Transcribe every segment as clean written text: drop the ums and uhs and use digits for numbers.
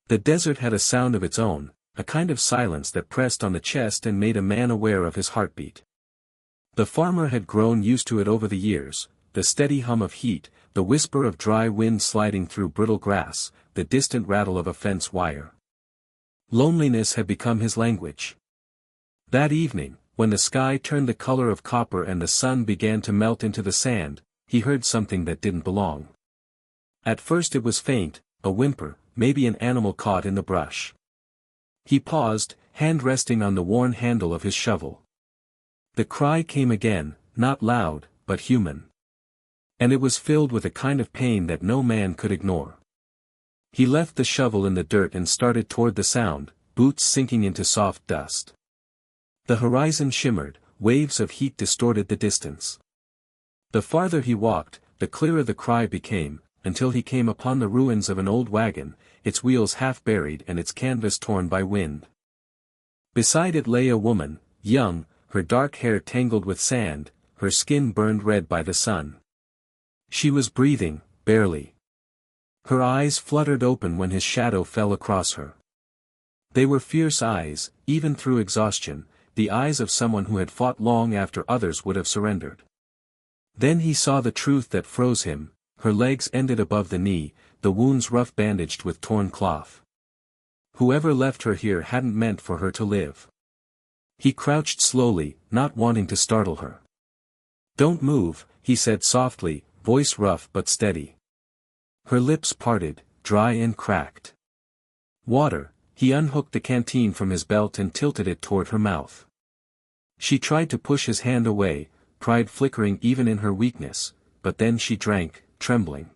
The desert had a sound of its own, a kind of silence that pressed on the chest and made a man aware of his heartbeat. The farmer had grown used to it over the years, the steady hum of heat, the whisper of dry wind sliding through brittle grass, the distant rattle of a fence wire. Loneliness had become his language. That evening, when the sky turned the color of copper and the sun began to melt into the sand, he heard something that didn't belong. At first it was faint, a whimper, maybe an animal caught in the brush. He paused, hand resting on the worn handle of his shovel. The cry came again, not loud, but human. And it was filled with a kind of pain that no man could ignore. He left the shovel in the dirt and started toward the sound, boots sinking into soft dust. The horizon shimmered, waves of heat distorted the distance. The farther he walked, the clearer the cry became, until he came upon the ruins of an old wagon, its wheels half buried and its canvas torn by wind. Beside it lay a woman, young, her dark hair tangled with sand, her skin burned red by the sun. She was breathing, barely. Her eyes fluttered open when his shadow fell across her. They were fierce eyes, even through exhaustion, the eyes of someone who had fought long after others would have surrendered. Then he saw the truth that froze him, her legs ended above the knee, the wounds rough bandaged with torn cloth. Whoever left her here hadn't meant for her to live. He crouched slowly, not wanting to startle her. "Don't move," he said softly, voice rough but steady. Her lips parted, dry and cracked. "Water." He unhooked the canteen from his belt and tilted it toward her mouth. She tried to push his hand away, pride flickering even in her weakness, but then she drank, trembling.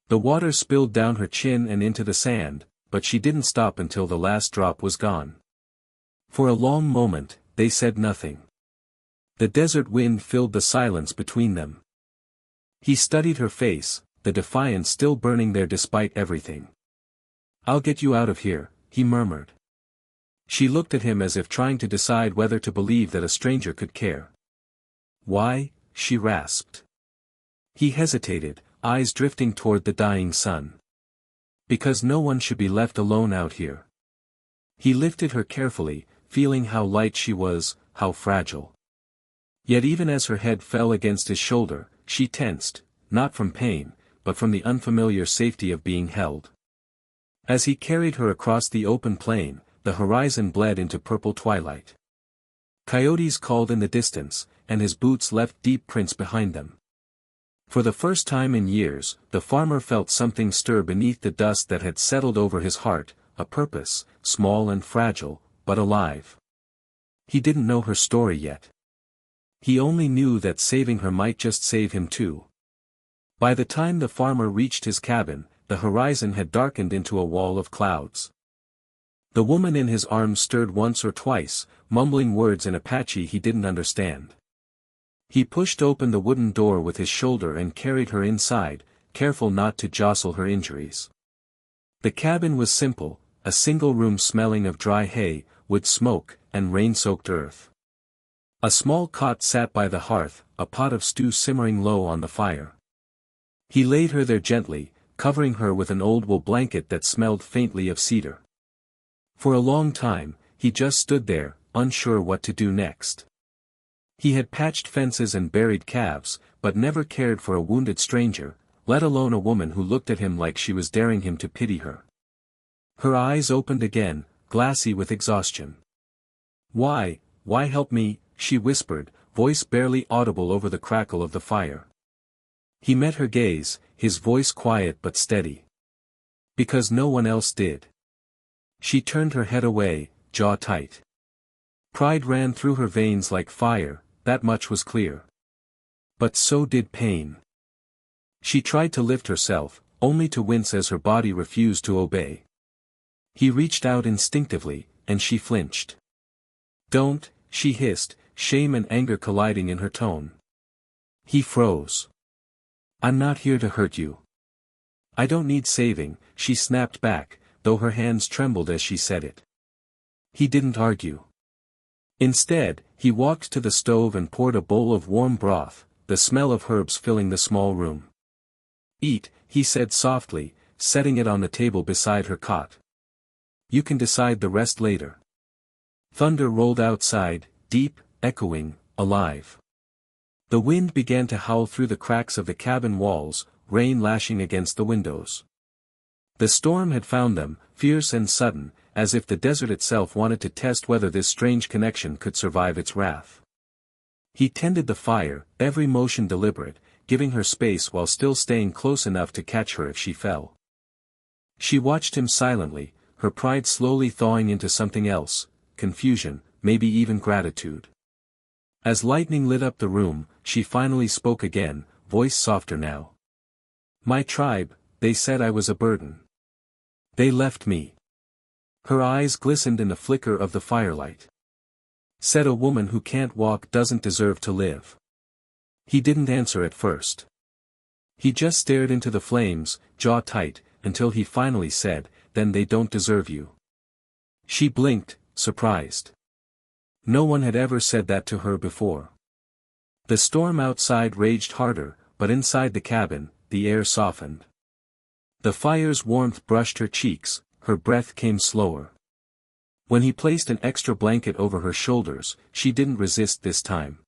The water spilled down her chin and into the sand, but she didn't stop until the last drop was gone. For a long moment, they said nothing. The desert wind filled the silence between them. He studied her face, the defiance still burning there despite everything. "I'll get you out of here," he murmured. She looked at him as if trying to decide whether to believe that a stranger could care. "Why?" she rasped. He hesitated, eyes drifting toward the dying sun. "Because no one should be left alone out here." He lifted her carefully, feeling how light she was, how fragile. Yet even as her head fell against his shoulder, she tensed, not from pain, but from the unfamiliar safety of being held. As he carried her across the open plain, the horizon bled into purple twilight. Coyotes called in the distance, and his boots left deep prints behind them. For the first time in years, the farmer felt something stir beneath the dust that had settled over his heart, a purpose, small and fragile, but alive. He didn't know her story yet. He only knew that saving her might just save him too. By the time the farmer reached his cabin, the horizon had darkened into a wall of clouds. The woman in his arms stirred once or twice, mumbling words in Apache he didn't understand. He pushed open the wooden door with his shoulder and carried her inside, careful not to jostle her injuries. The cabin was simple, a single room smelling of dry hay, wood smoke, and rain-soaked earth. A small cot sat by the hearth, a pot of stew simmering low on the fire. He laid her there gently, covering her with an old wool blanket that smelled faintly of cedar. For a long time, he just stood there, unsure what to do next. He had patched fences and buried calves, but never cared for a wounded stranger, let alone a woman who looked at him like she was daring him to pity her. Her eyes opened again, glassy with exhaustion. Why help me?" she whispered, voice barely audible over the crackle of the fire. He met her gaze, his voice quiet but steady. "Because no one else did." She turned her head away, jaw tight. Pride ran through her veins like fire, that much was clear. But so did pain. She tried to lift herself, only to wince as her body refused to obey. He reached out instinctively, and she flinched. "Don't," she hissed, shame and anger colliding in her tone. He froze. "I'm not here to hurt you." "I don't need saving," she snapped back, though her hands trembled as she said it. He didn't argue. Instead, he walked to the stove and poured a bowl of warm broth, the smell of herbs filling the small room. "Eat," he said softly, setting it on the table beside her cot. You can decide the rest later. Thunder rolled outside, deep, echoing, alive. The wind began to howl through the cracks of the cabin walls, rain lashing against the windows. The storm had found them, fierce and sudden, as if the desert itself wanted to test whether this strange connection could survive its wrath. He tended the fire, every motion deliberate, giving her space while still staying close enough to catch her if she fell. She watched him silently, her pride slowly thawing into something else, confusion, maybe even gratitude. As lightning lit up the room, she finally spoke again, voice softer now. "My tribe, they said I was a burden. They left me." Her eyes glistened in the flicker of the firelight. "Said a woman who can't walk doesn't deserve to live." He didn't answer at first. He just stared into the flames, jaw tight, until he finally said, "Then they don't deserve you." She blinked, surprised. No one had ever said that to her before. The storm outside raged harder, but inside the cabin, the air softened. The fire's warmth brushed her cheeks, her breath came slower. When he placed an extra blanket over her shoulders, she didn't resist this time.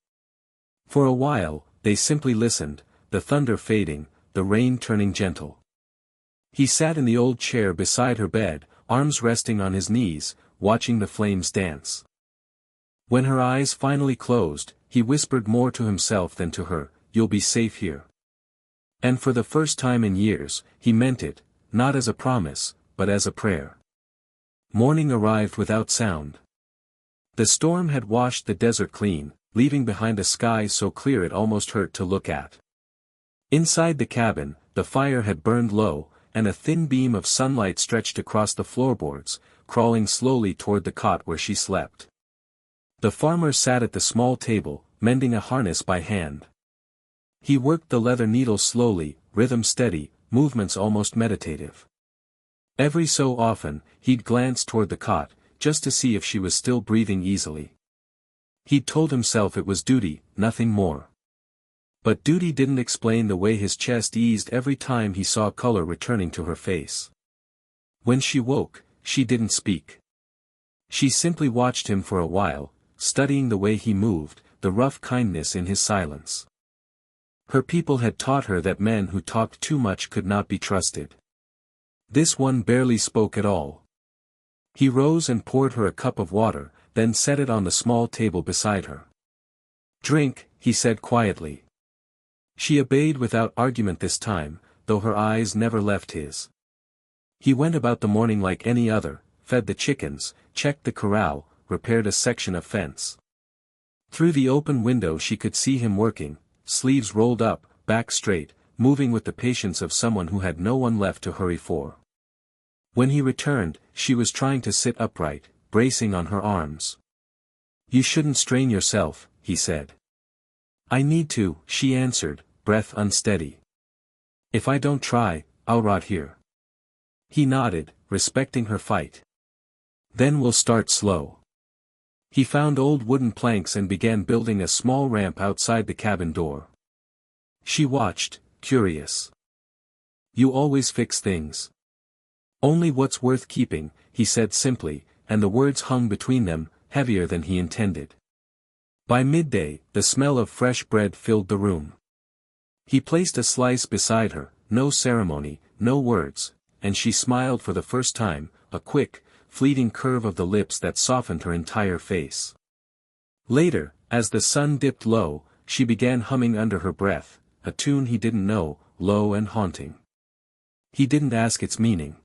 For a while, they simply listened, the thunder fading, the rain turning gentle. He sat in the old chair beside her bed, arms resting on his knees, watching the flames dance. When her eyes finally closed, he whispered more to himself than to her, "You'll be safe here." And for the first time in years, he meant it, not as a promise, but as a prayer. Morning arrived without sound. The storm had washed the desert clean, leaving behind a sky so clear it almost hurt to look at. Inside the cabin, the fire had burned low, and a thin beam of sunlight stretched across the floorboards, crawling slowly toward the cot where she slept. The farmer sat at the small table, mending a harness by hand. He worked the leather needle slowly, rhythm steady, movements almost meditative. Every so often, he'd glance toward the cot, just to see if she was still breathing easily. He'd told himself it was duty, nothing more. But duty didn't explain the way his chest eased every time he saw color returning to her face. When she woke, she didn't speak. She simply watched him for a while, studying the way he moved, the rough kindness in his silence. Her people had taught her that men who talked too much could not be trusted. This one barely spoke at all. He rose and poured her a cup of water, then set it on the small table beside her. "Drink," he said quietly. She obeyed without argument this time, though her eyes never left his. He went about the morning like any other, fed the chickens, checked the corral, repaired a section of fence. Through the open window she could see him working, sleeves rolled up, back straight, moving with the patience of someone who had no one left to hurry for. When he returned, she was trying to sit upright, bracing on her arms. "You shouldn't strain yourself," he said. "I need to," she answered, breath unsteady. "If I don't try, I'll rot here." He nodded, respecting her fight. "Then we'll start slow." He found old wooden planks and began building a small ramp outside the cabin door. She watched, curious. "You always fix things." "Only what's worth keeping," he said simply, and the words hung between them, heavier than he intended. By midday, the smell of fresh bread filled the room. He placed a slice beside her, no ceremony, no words, and she smiled for the first time, a quick, fleeting curve of the lips that softened her entire face. Later, as the sun dipped low, she began humming under her breath, a tune he didn't know, low and haunting. He didn't ask its meaning.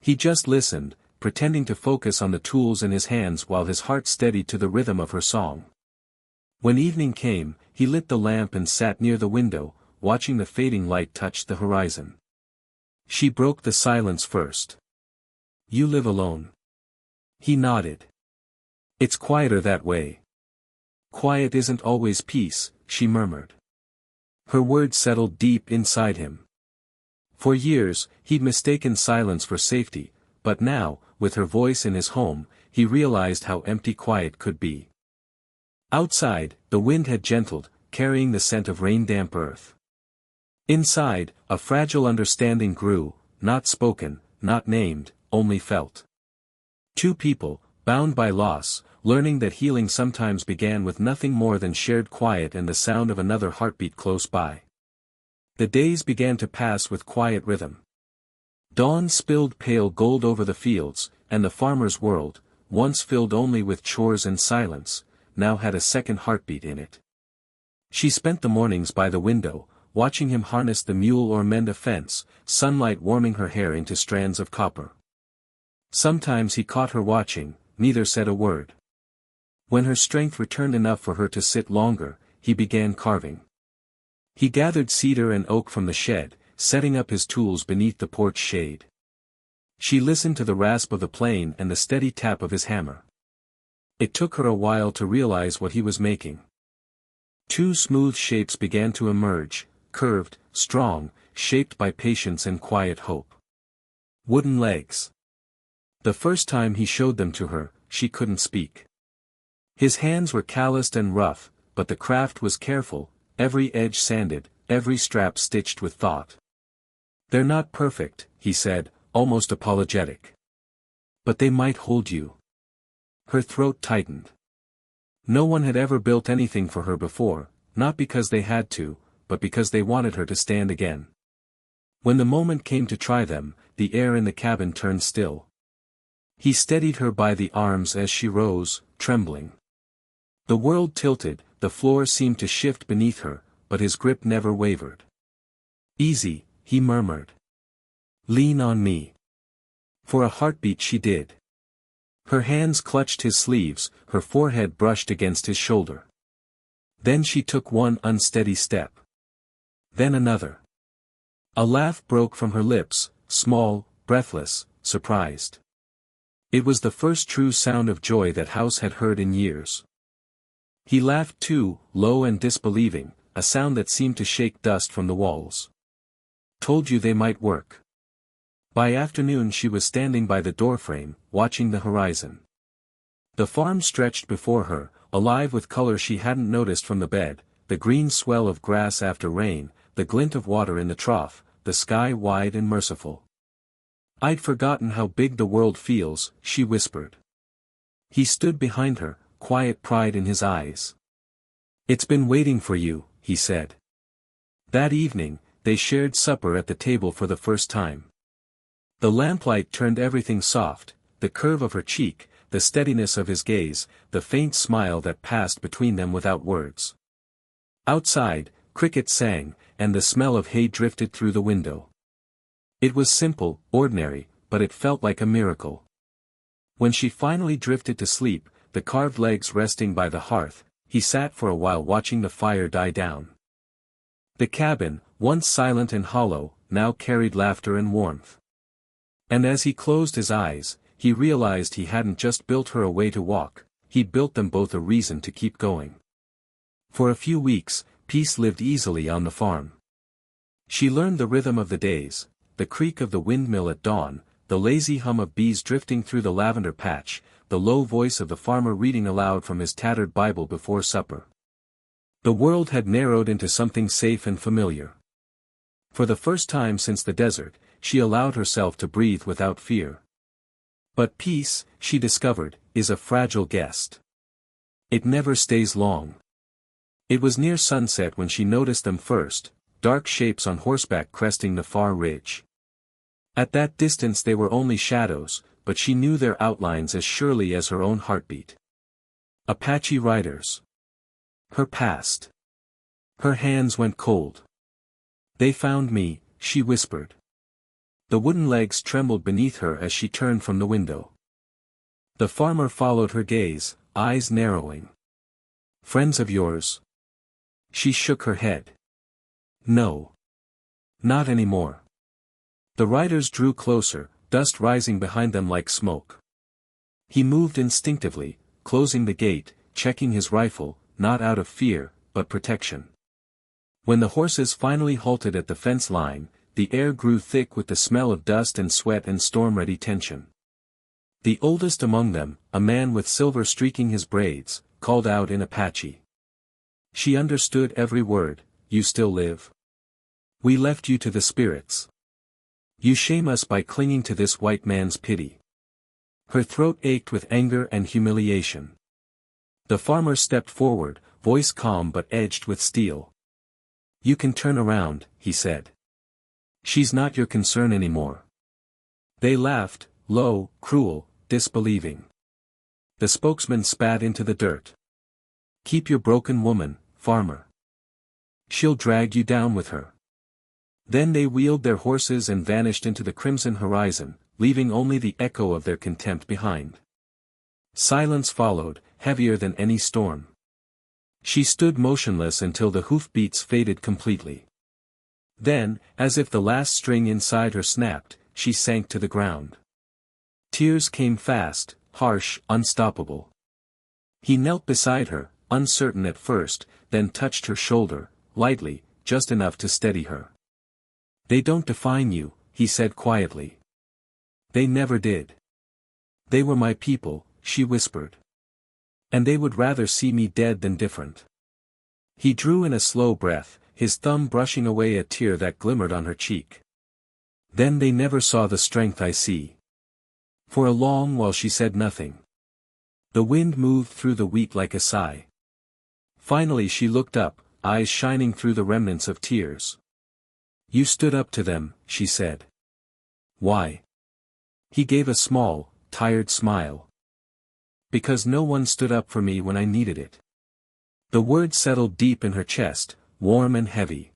He just listened, pretending to focus on the tools in his hands while his heart steadied to the rhythm of her song. When evening came, he lit the lamp and sat near the window, watching the fading light touch the horizon. She broke the silence first. "You live alone?" He nodded. "It's quieter that way." "Quiet isn't always peace," she murmured. Her words settled deep inside him. For years, he'd mistaken silence for safety, but now, with her voice in his home, he realized how empty quiet could be. Outside, the wind had gentled, carrying the scent of rain-damp earth. Inside, a fragile understanding grew, not spoken, not named, only felt. Two people, bound by loss, learning that healing sometimes began with nothing more than shared quiet and the sound of another heartbeat close by. The days began to pass with quiet rhythm. Dawn spilled pale gold over the fields, and the farmer's world, once filled only with chores and silence, now had a second heartbeat in it. She spent the mornings by the window, watching him harness the mule or mend a fence, sunlight warming her hair into strands of copper. Sometimes he caught her watching, neither said a word. When her strength returned enough for her to sit longer, he began carving. He gathered cedar and oak from the shed, setting up his tools beneath the porch shade. She listened to the rasp of the plane and the steady tap of his hammer. It took her a while to realize what he was making. Two smooth shapes began to emerge, curved, strong, shaped by patience and quiet hope. Wooden legs. The first time he showed them to her, she couldn't speak. His hands were calloused and rough, but the craft was careful, every edge sanded, every strap stitched with thought. "They're not perfect," he said, almost apologetic. "But they might hold you." Her throat tightened. No one had ever built anything for her before, not because they had to, but because they wanted her to stand again. When the moment came to try them, the air in the cabin turned still. He steadied her by the arms as she rose, trembling. The world tilted, the floor seemed to shift beneath her, but his grip never wavered. "Easy," he murmured. "Lean on me." For a heartbeat she did. Her hands clutched his sleeves, her forehead brushed against his shoulder. Then she took one unsteady step. Then another. A laugh broke from her lips, small, breathless, surprised. It was the first true sound of joy that House had heard in years. He laughed too, low and disbelieving, a sound that seemed to shake dust from the walls. "Told you they might work." By afternoon she was standing by the doorframe, watching the horizon. The farm stretched before her, alive with color she hadn't noticed from the bed, the green swell of grass after rain, the glint of water in the trough, the sky wide and merciful. "I'd forgotten how big the world feels," she whispered. He stood behind her, quiet pride in his eyes. "It's been waiting for you," he said. That evening, they shared supper at the table for the first time. The lamplight turned everything soft, the curve of her cheek, the steadiness of his gaze, the faint smile that passed between them without words. Outside, crickets sang, and the smell of hay drifted through the window. It was simple, ordinary, but it felt like a miracle. When she finally drifted to sleep, the carved legs resting by the hearth, he sat for a while watching the fire die down. The cabin, once silent and hollow, now carried laughter and warmth. And as he closed his eyes, he realized he hadn't just built her a way to walk, he'd built them both a reason to keep going. For a few weeks, peace lived easily on the farm. She learned the rhythm of the days, the creak of the windmill at dawn, the lazy hum of bees drifting through the lavender patch, the low voice of the farmer reading aloud from his tattered Bible before supper. The world had narrowed into something safe and familiar. For the first time since the desert, she allowed herself to breathe without fear. But peace, she discovered, is a fragile guest. It never stays long. It was near sunset when she noticed them first, dark shapes on horseback cresting the far ridge. At that distance they were only shadows, but she knew their outlines as surely as her own heartbeat. Apache riders. Her past. Her hands went cold. "They found me," she whispered. The wooden legs trembled beneath her as she turned from the window. The farmer followed her gaze, eyes narrowing. "Friends of yours?" She shook her head. "No. Not anymore." The riders drew closer, dust rising behind them like smoke. He moved instinctively, closing the gate, checking his rifle, not out of fear, but protection. When the horses finally halted at the fence line, the air grew thick with the smell of dust and sweat and storm-ready tension. The oldest among them, a man with silver streaking his braids, called out in Apache. She understood every word. "You still live? We left you to the spirits. You shame us by clinging to this white man's pity." Her throat ached with anger and humiliation. The farmer stepped forward, voice calm but edged with steel. "You can turn around," he said. "She's not your concern anymore." They laughed, low, cruel, disbelieving. The spokesman spat into the dirt. "Keep your broken woman, farmer. She'll drag you down with her." Then they wheeled their horses and vanished into the crimson horizon, leaving only the echo of their contempt behind. Silence followed, heavier than any storm. She stood motionless until the hoofbeats faded completely. Then, as if the last string inside her snapped, she sank to the ground. Tears came fast, harsh, unstoppable. He knelt beside her, uncertain at first, then touched her shoulder, lightly, just enough to steady her. "They don't define you," he said quietly. "They never did. They were my people," she whispered. "And they would rather see me dead than different." He drew in a slow breath, his thumb brushing away a tear that glimmered on her cheek. "Then they never saw the strength I see." For a long while she said nothing. The wind moved through the wheat like a sigh. Finally she looked up, eyes shining through the remnants of tears. "You stood up to them," she said. "Why?" He gave a small, tired smile. "Because no one stood up for me when I needed it." The word settled deep in her chest, warm and heavy.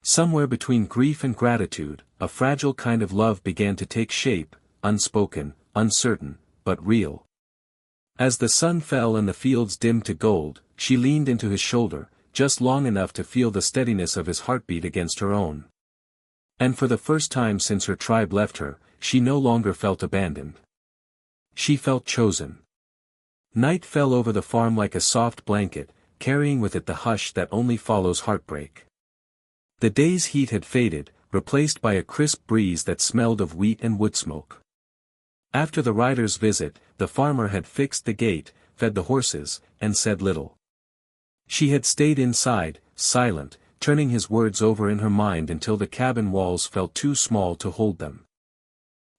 Somewhere between grief and gratitude, a fragile kind of love began to take shape, unspoken, uncertain, but real. As the sun fell and the fields dimmed to gold, she leaned into his shoulder, just long enough to feel the steadiness of his heartbeat against her own. And for the first time since her tribe left her, she no longer felt abandoned. She felt chosen. Night fell over the farm like a soft blanket, carrying with it the hush that only follows heartbreak. The day's heat had faded, replaced by a crisp breeze that smelled of wheat and wood smoke. After the rider's visit, the farmer had fixed the gate, fed the horses, and said little. She had stayed inside, silent, turning his words over in her mind until the cabin walls felt too small to hold them.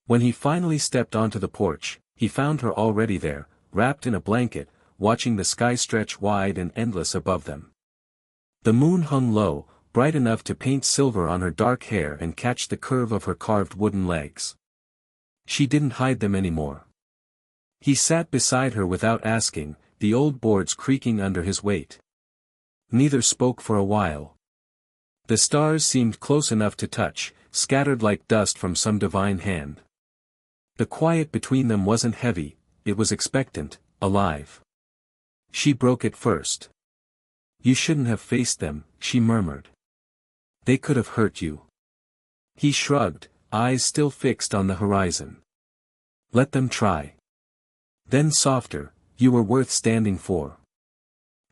When he finally stepped onto the porch, he found her already there, wrapped in a blanket, watching the sky stretch wide and endless above them. The moon hung low, bright enough to paint silver on her dark hair and catch the curve of her carved wooden legs. She didn't hide them anymore. He sat beside her without asking, the old boards creaking under his weight. Neither spoke for a while. The stars seemed close enough to touch, scattered like dust from some divine hand. The quiet between them wasn't heavy, it was expectant, alive. She broke it first. "You shouldn't have faced them," she murmured. "They could have hurt you." He shrugged, eyes still fixed on the horizon. "Let them try." Then softer, "You were worth standing for."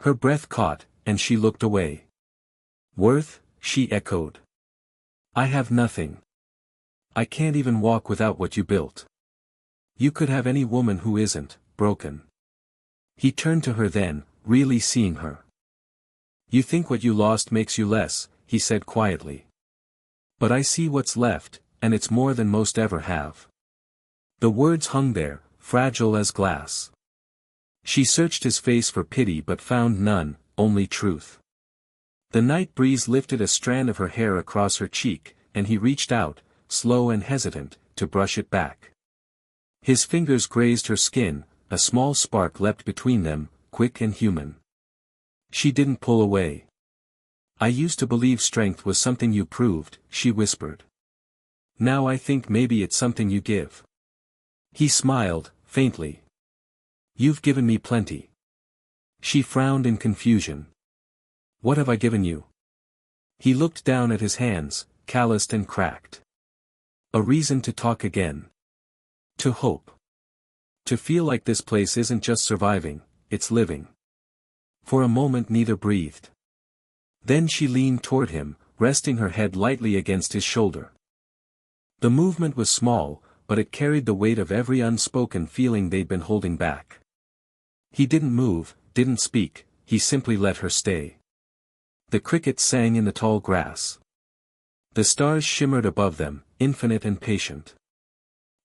Her breath caught, and she looked away. "Worth?" she echoed. "I have nothing. I can't even walk without what you built. You could have any woman who isn't broken." He turned to her then, really seeing her. "You think what you lost makes you less," he said quietly. "But I see what's left, and it's more than most ever have." The words hung there, fragile as glass. She searched his face for pity but found none, only truth. The night breeze lifted a strand of her hair across her cheek, and he reached out, slow and hesitant, to brush it back. His fingers grazed her skin, a small spark leapt between them, quick and human. She didn't pull away. "I used to believe strength was something you proved," she whispered. "Now I think maybe it's something you give." He smiled, faintly. "You've given me plenty." She frowned in confusion. "What have I given you?" He looked down at his hands, calloused and cracked. "A reason to talk again. To hope. To feel like this place isn't just surviving, it's living." For a moment neither breathed. Then she leaned toward him, resting her head lightly against his shoulder. The movement was small, but it carried the weight of every unspoken feeling they'd been holding back. He didn't move, didn't speak, he simply let her stay. The crickets sang in the tall grass. The stars shimmered above them, infinite and patient.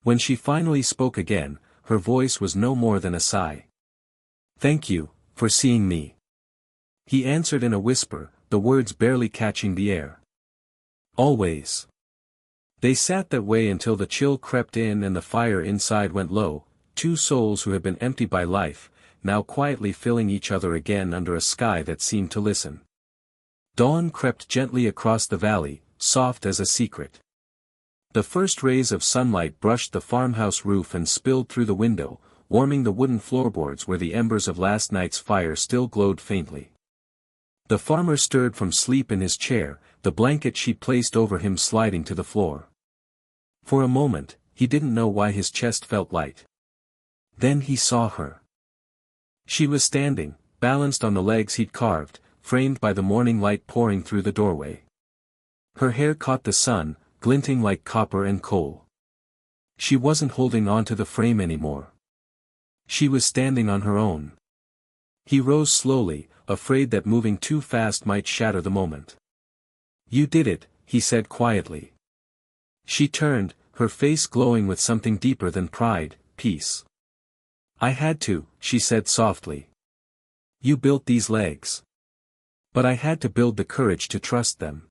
When she finally spoke again, her voice was no more than a sigh. "Thank you, for seeing me," he answered in a whisper, the words barely catching the air. "Always." They sat that way until the chill crept in and the fire inside went low, two souls who had been empty by life, now quietly filling each other again under a sky that seemed to listen. Dawn crept gently across the valley, soft as a secret. The first rays of sunlight brushed the farmhouse roof and spilled through the window, warming the wooden floorboards where the embers of last night's fire still glowed faintly. The farmer stirred from sleep in his chair, the blanket she placed over him sliding to the floor. For a moment, he didn't know why his chest felt light. Then he saw her. She was standing, balanced on the legs he'd carved, framed by the morning light pouring through the doorway. Her hair caught the sun, glinting like copper and coal. She wasn't holding on to the frame anymore. She was standing on her own. He rose slowly, afraid that moving too fast might shatter the moment. "You did it," he said quietly. She turned, her face glowing with something deeper than pride, peace. "I had to," she said softly. "You built these legs. But I had to build the courage to trust them."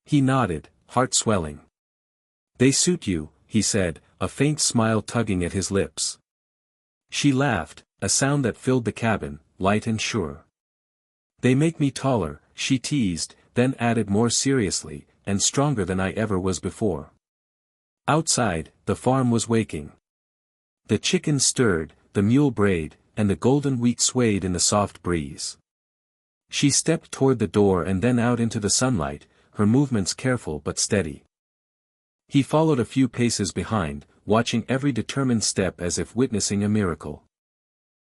He nodded, heart swelling. "They suit you," he said, a faint smile tugging at his lips. She laughed, a sound that filled the cabin, light and sure. "They make me taller," she teased, then added more seriously, "and stronger than I ever was before." Outside, the farm was waking. The chickens stirred, the mule brayed, and the golden wheat swayed in the soft breeze. She stepped toward the door and then out into the sunlight, her movements careful but steady. He followed a few paces behind, watching every determined step as if witnessing a miracle.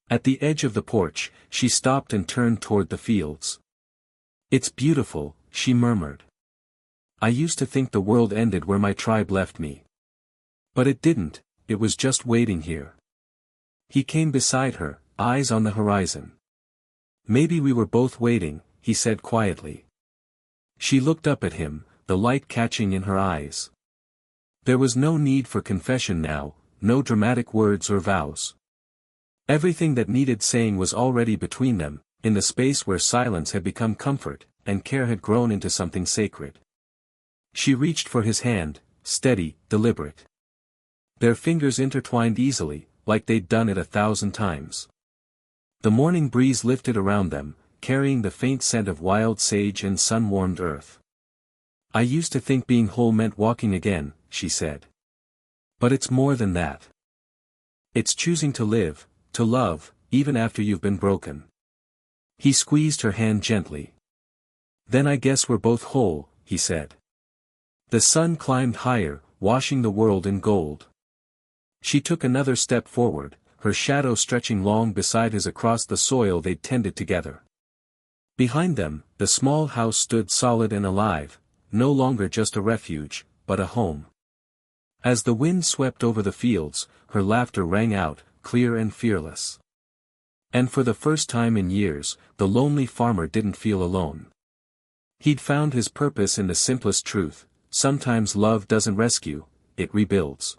At the edge of the porch, she stopped and turned toward the fields. "It's beautiful," she murmured. "I used to think the world ended where my tribe left me. But it didn't, it was just waiting here." He came beside her, eyes on the horizon. "Maybe we were both waiting," he said quietly. She looked up at him, the light catching in her eyes. There was no need for confession now, no dramatic words or vows. Everything that needed saying was already between them, in the space where silence had become comfort, and care had grown into something sacred. She reached for his hand, steady, deliberate. Their fingers intertwined easily, like they'd done it 1,000 times. The morning breeze lifted around them, carrying the faint scent of wild sage and sun-warmed earth. "I used to think being whole meant walking again," she said. "But it's more than that. It's choosing to live, to love, even after you've been broken." He squeezed her hand gently. "Then I guess we're both whole," he said. The sun climbed higher, washing the world in gold. She took another step forward, her shadow stretching long beside his across the soil they'd tended together. Behind them, the small house stood solid and alive, no longer just a refuge, but a home. As the wind swept over the fields, her laughter rang out, clear and fearless. And for the first time in years, the lonely farmer didn't feel alone. He'd found his purpose in the simplest truth: sometimes love doesn't rescue, it rebuilds.